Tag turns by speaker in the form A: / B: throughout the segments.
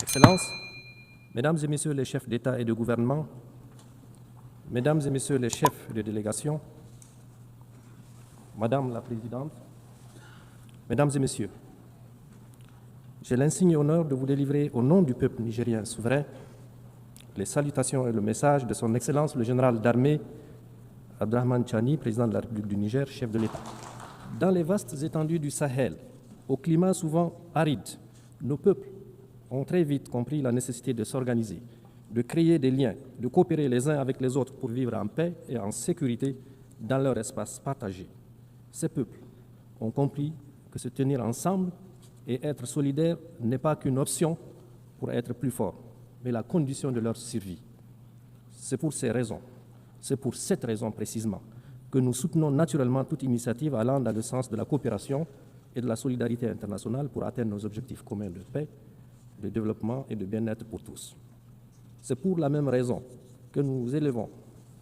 A: Excellences, Mesdames et Messieurs les chefs d'État et de gouvernement, Mesdames et Messieurs les chefs de délégation, Madame la Présidente, Mesdames et Messieurs, j'ai l'insigne honneur de vous délivrer au nom du peuple nigérien souverain les salutations et le message de son Excellence le général d'armée Abdrahmane Chani, président de la République du Niger, chef de l'État. Dans les vastes étendues du Sahel, au climat souvent aride, nos peuples ont très vite compris la nécessité de s'organiser, de créer des liens, de coopérer les uns avec les autres pour vivre en paix et en sécurité dans leur espace partagé. Ces peuples ont compris que se tenir ensemble et être solidaires n'est pas qu'une option pour être plus fort, mais la condition de leur survie. C'est pour ces raisons, c'est pour cette raison précisément, que nous soutenons naturellement toute initiative allant dans le sens de la coopération et de la solidarité internationale pour atteindre nos objectifs communs de paix, de développement et de bien-être pour tous. C'est pour la même raison que nous élevons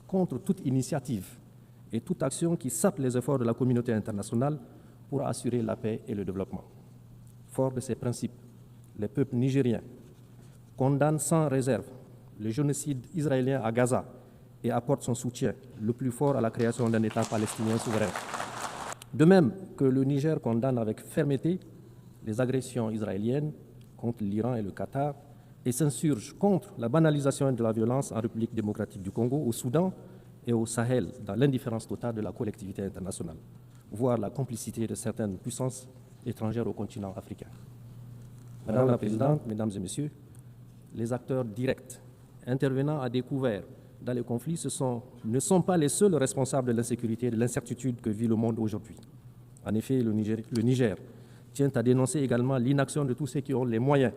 A: contre toute initiative et toute action qui sape les efforts de la communauté internationale pour assurer la paix et le développement. Fort de ces principes, les peuples nigériens condamnent sans réserve le génocide israélien à Gaza et apporte son soutien le plus fort à la création d'un État palestinien souverain. De même que le Niger condamne avec fermeté les agressions israéliennes contre l'Iran et le Qatar et s'insurge contre la banalisation de la violence en République démocratique du Congo, au Soudan et au Sahel, dans l'indifférence totale de la collectivité internationale, voire la complicité de certaines puissances étrangères au continent africain. Madame la Présidente, Mesdames et Messieurs, les acteurs directs intervenant à découvert dans les conflits ne sont pas les seuls responsables de l'insécurité et de l'incertitude que vit le monde aujourd'hui. En effet, le Niger tient à dénoncer également l'inaction de tous ceux qui ont les moyens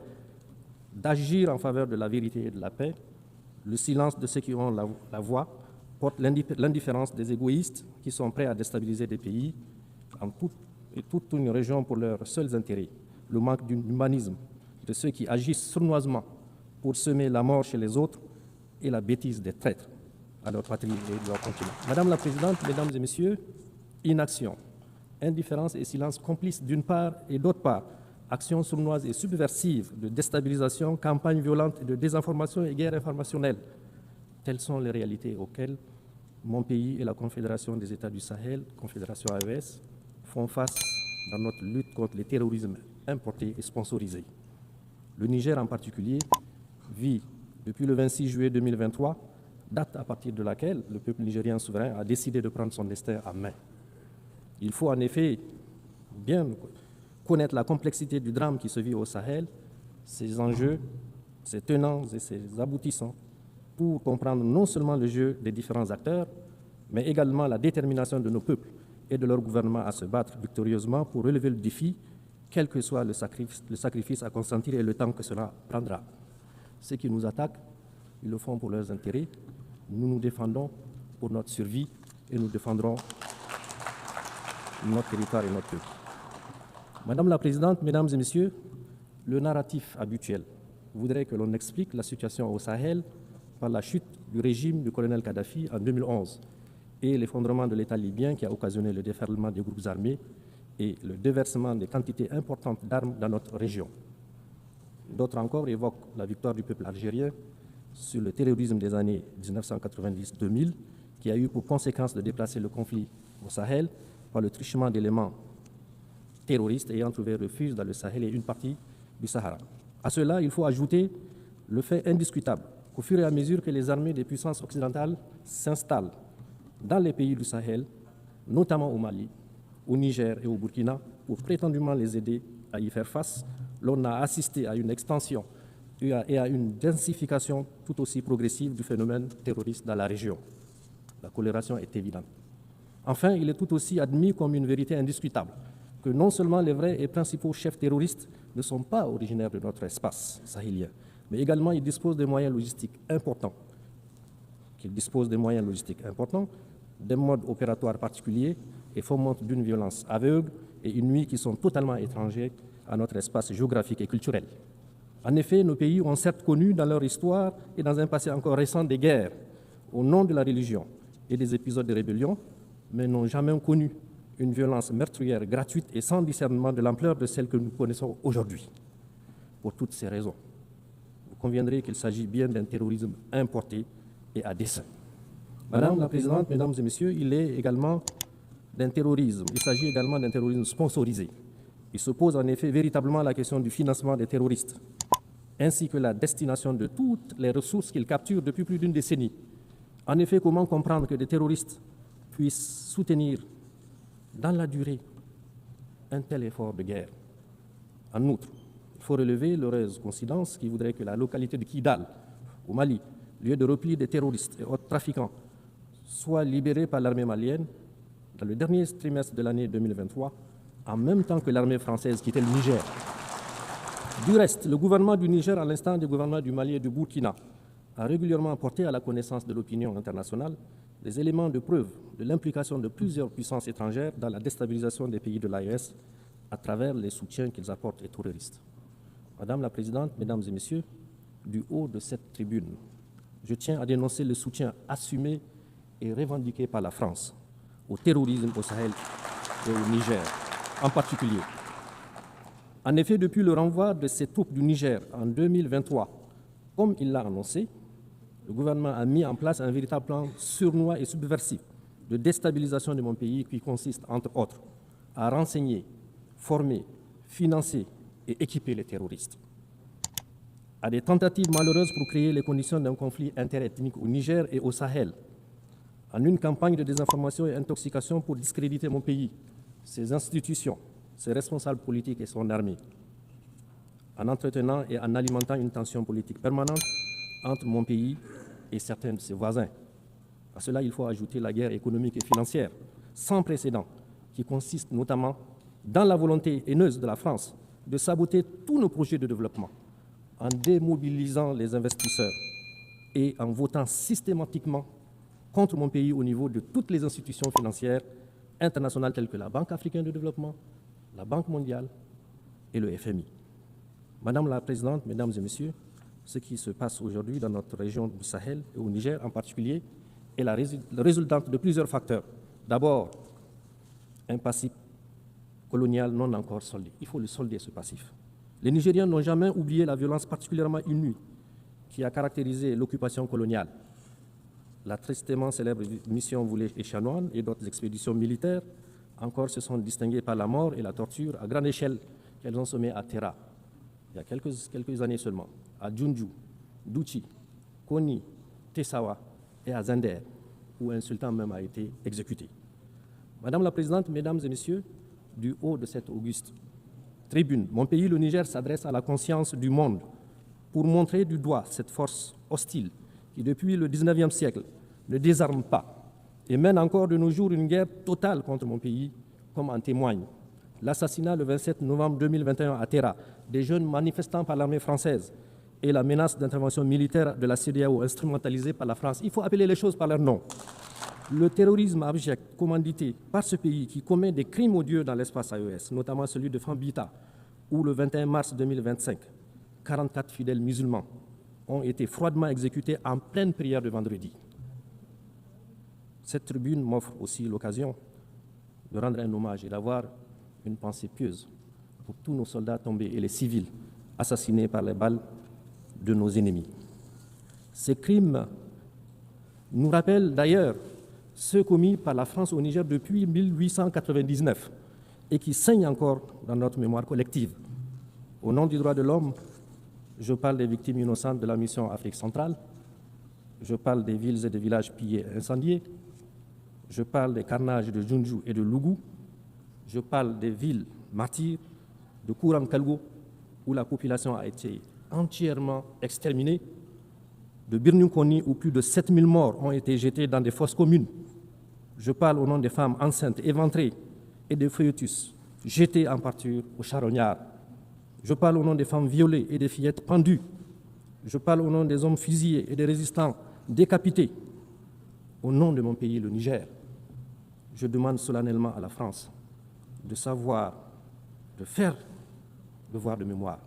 A: d'agir en faveur de la vérité et de la paix. Le silence de ceux qui ont la voix porte l'indifférence des égoïstes qui sont prêts à déstabiliser des pays et toute une région pour leurs seuls intérêts. Le manque d'humanisme de ceux qui agissent sournoisement pour semer la mort chez les autres et la bêtise des traîtres à leur patrie et de leur continent. Madame la Présidente, Mesdames et Messieurs, inaction, indifférence et silence complices d'une part et d'autre part, actions sournoises et subversives de déstabilisation, campagnes violentes de désinformation et guerre informationnelle. Telles sont les réalités auxquelles mon pays et la Confédération des États du Sahel, Confédération AES, font face dans notre lutte contre le terrorisme importé et sponsorisé. Le Niger en particulier vit depuis le 26 juillet 2023, date à partir de laquelle le peuple nigérien souverain a décidé de prendre son destin en main. Il faut en effet bien connaître la complexité du drame qui se vit au Sahel, ses enjeux, ses tenants et ses aboutissants, pour comprendre non seulement le jeu des différents acteurs, mais également la détermination de nos peuples et de leur gouvernement à se battre victorieusement pour relever le défi, quel que soit le sacrifice à consentir et le temps que cela prendra. Ceux qui nous attaquent, ils le font pour leurs intérêts. Nous nous défendons pour notre survie et nous défendrons notre territoire et notre peuple. Madame la Présidente, Mesdames et Messieurs, le narratif habituel voudrait que l'on explique la situation au Sahel par la chute du régime du colonel Kadhafi en 2011 et l'effondrement de l'État libyen qui a occasionné le déferlement des groupes armés et le déversement des quantités importantes d'armes dans notre région. D'autres encore évoquent la victoire du peuple algérien sur le terrorisme des années 1990-2000 qui a eu pour conséquence de déplacer le conflit au Sahel par le truchement d'éléments terroristes ayant trouvé refuge dans le Sahel et une partie du Sahara. À cela, il faut ajouter le fait indiscutable qu'au fur et à mesure que les armées des puissances occidentales s'installent dans les pays du Sahel, notamment au Mali, au Niger et au Burkina, pour prétendument les aider à y faire face, l'on a assisté à une extension et à une densification tout aussi progressive du phénomène terroriste dans la région. La corrélation est évidente. Enfin, il est tout aussi admis comme une vérité indiscutable que non seulement les vrais et principaux chefs terroristes ne sont pas originaires de notre espace sahélien, mais également ils disposent des moyens logistiques importants, des modes opératoires particuliers et fomentent d'une violence aveugle et une nuit qui sont totalement étrangers à notre espace géographique et culturel. En effet, nos pays ont certes connu dans leur histoire et dans un passé encore récent des guerres au nom de la religion et des épisodes de rébellion, mais n'ont jamais connu une violence meurtrière gratuite et sans discernement de l'ampleur de celle que nous connaissons aujourd'hui. Pour toutes ces raisons, vous conviendrez qu'il s'agit bien d'un terrorisme importé et à dessein. Madame la Présidente, Mesdames et Messieurs, il s'agit également d'un terrorisme sponsorisé. Il se pose en effet véritablement la question du financement des terroristes, ainsi que la destination de toutes les ressources qu'ils capturent depuis plus d'une décennie. En effet, comment comprendre que des terroristes puissent soutenir dans la durée un tel effort de guerre? En outre, il faut relever l'heureuse coïncidence qui voudrait que la localité de Kidal, au Mali, lieu de repli des terroristes et autres trafiquants, soit libérée par l'armée malienne dans le dernier trimestre de l'année 2023, en même temps que l'armée française quittait le Niger. Du reste, le gouvernement du Niger, à l'instar du gouvernement du Mali et du Burkina, a régulièrement porté à la connaissance de l'opinion internationale des éléments de preuve de l'implication de plusieurs puissances étrangères dans la déstabilisation des pays de l'AES à travers les soutiens qu'ils apportent aux terroristes. Madame la Présidente, Mesdames et Messieurs, du haut de cette tribune, je tiens à dénoncer le soutien assumé et revendiqué par la France au terrorisme au Sahel et au Niger en particulier. En effet, depuis le renvoi de ces troupes du Niger en 2023, comme il l'a annoncé, le gouvernement a mis en place un véritable plan sournois et subversif de déstabilisation de mon pays qui consiste, entre autres, à renseigner, former, financer et équiper les terroristes. À des tentatives malheureuses pour créer les conditions d'un conflit interethnique au Niger et au Sahel, en une campagne de désinformation et intoxication pour discréditer mon pays, ses institutions, ses responsables politiques et son armée, en entretenant et en alimentant une tension politique permanente entre mon pays et certains de ses voisins. À cela, il faut ajouter la guerre économique et financière sans précédent qui consiste notamment dans la volonté haineuse de la France de saboter tous nos projets de développement en démobilisant les investisseurs et en votant systématiquement contre mon pays au niveau de toutes les institutions financières internationales telles que la Banque africaine de développement, la Banque mondiale et le FMI. Madame la Présidente, Mesdames et Messieurs, ce qui se passe aujourd'hui dans notre région du Sahel et au Niger en particulier est la résultante de plusieurs facteurs. D'abord, un passif colonial non encore soldé. Il faut le solder, ce passif. Les Nigériens n'ont jamais oublié la violence particulièrement inouïe qui a caractérisé l'occupation coloniale. La tristement célèbre mission Voulé et Chanoine et d'autres expéditions militaires encore se sont distinguées par la mort et la torture à grande échelle qu'elles ont semées à Terra, il y a quelques années seulement, à Djoundjou, Douchi, Koni, Tessawa et à Zender, où un sultan même a été exécuté. Madame la Présidente, Mesdames et Messieurs, du haut de cette auguste tribune, mon pays, le Niger, s'adresse à la conscience du monde pour montrer du doigt cette force hostile qui, depuis le XIXe siècle, ne désarme pas et mène encore de nos jours une guerre totale contre mon pays, comme en témoigne l'assassinat le 27 novembre 2021 à Terra des jeunes manifestants par l'armée française et la menace d'intervention militaire de la CEDEAO instrumentalisée par la France. Il faut appeler les choses par leur nom. Le terrorisme abject commandité par ce pays qui commet des crimes odieux dans l'espace AES, notamment celui de Fambita, où le 21 mars 2025, 44 fidèles musulmans ont été froidement exécutés en pleine prière de vendredi. Cette tribune m'offre aussi l'occasion de rendre un hommage et d'avoir une pensée pieuse pour tous nos soldats tombés et les civils assassinés par les balles de nos ennemis. Ces crimes nous rappellent d'ailleurs ceux commis par la France au Niger depuis 1899 et qui saignent encore dans notre mémoire collective. Au nom du droit de l'homme, je parle des victimes innocentes de la mission Afrique centrale, je parle des villes et des villages pillés et incendiés, je parle des carnages de Djoundjou et de Lougou, je parle des villes martyrs de Kouram Kalgo, où la population a été entièrement exterminée, de Birniou-Koni, où plus de 7000 morts ont été jetés dans des fosses communes. Je parle au nom des femmes enceintes, éventrées, et des fœtus jetés en pâture au charognard. Je parle au nom des femmes violées et des fillettes pendues. Je parle au nom des hommes fusillés et des résistants décapités. Au nom de mon pays, le Niger, je demande solennellement à la France de savoir, de faire devoir de mémoire,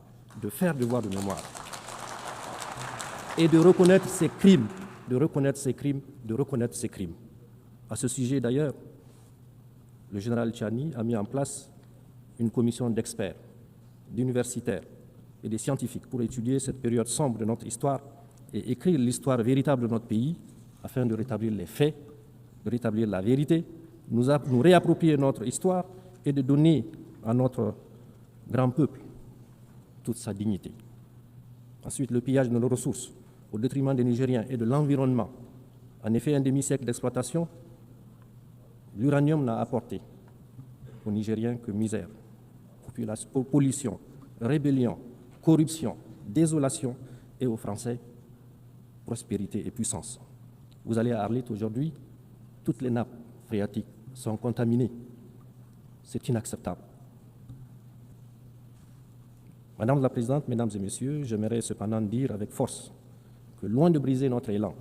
A: et de reconnaître ces crimes, À ce sujet, d'ailleurs, le général Tchani a mis en place une commission d'experts, d'universitaires, et des scientifiques pour étudier cette période sombre de notre histoire et écrire l'histoire véritable de notre pays afin de rétablir les faits, de rétablir la vérité, nous réapproprier notre histoire et de donner à notre grand peuple toute sa dignité. Ensuite, le pillage de nos ressources au détriment des Nigériens et de l'environnement. En effet, un demi-siècle d'exploitation, l'uranium n'a apporté aux Nigériens que misère, pollution, rébellion, corruption, désolation et aux Français, prospérité et puissance. Vous allez à Arlit aujourd'hui, toutes les nappes phréatiques sont contaminées. C'est inacceptable. Madame la Présidente, Mesdames et Messieurs, j'aimerais cependant dire avec force que loin de briser notre élan,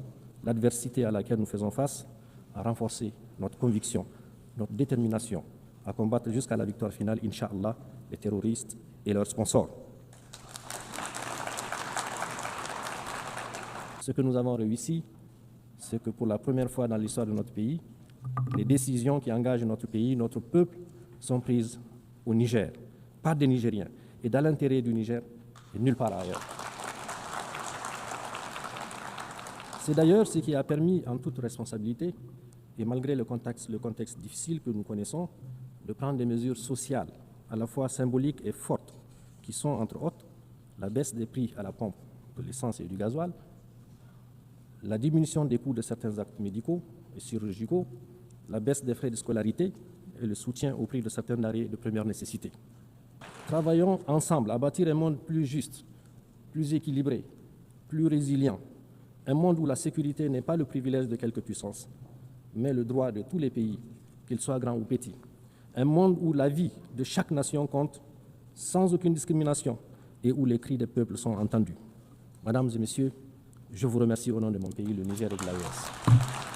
A: l'adversité à laquelle nous faisons face a renforcé notre conviction, notre détermination à combattre jusqu'à la victoire finale, Inch'Allah, les terroristes et leurs sponsors. Ce que nous avons réussi, c'est que pour la première fois dans l'histoire de notre pays, les décisions qui engagent notre pays, notre peuple, sont prises au Niger, par des Nigériens, et dans l'intérêt du Niger et nulle part ailleurs. C'est d'ailleurs ce qui a permis, en toute responsabilité, et malgré le contexte difficile que nous connaissons, de prendre des mesures sociales, à la fois symboliques et fortes, qui sont, entre autres, la baisse des prix à la pompe de l'essence et du gasoil, la diminution des coûts de certains actes médicaux et chirurgicaux, la baisse des frais de scolarité et le soutien au prix de certains denrées de première nécessité. Travaillons ensemble à bâtir un monde plus juste, plus équilibré, plus résilient, un monde où la sécurité n'est pas le privilège de quelques puissances, mais le droit de tous les pays, qu'ils soient grands ou petits. Un monde où la vie de chaque nation compte, sans aucune discrimination, et où les cris des peuples sont entendus. Mesdames et Messieurs, je vous remercie au nom de mon pays, le Niger et de l'AES.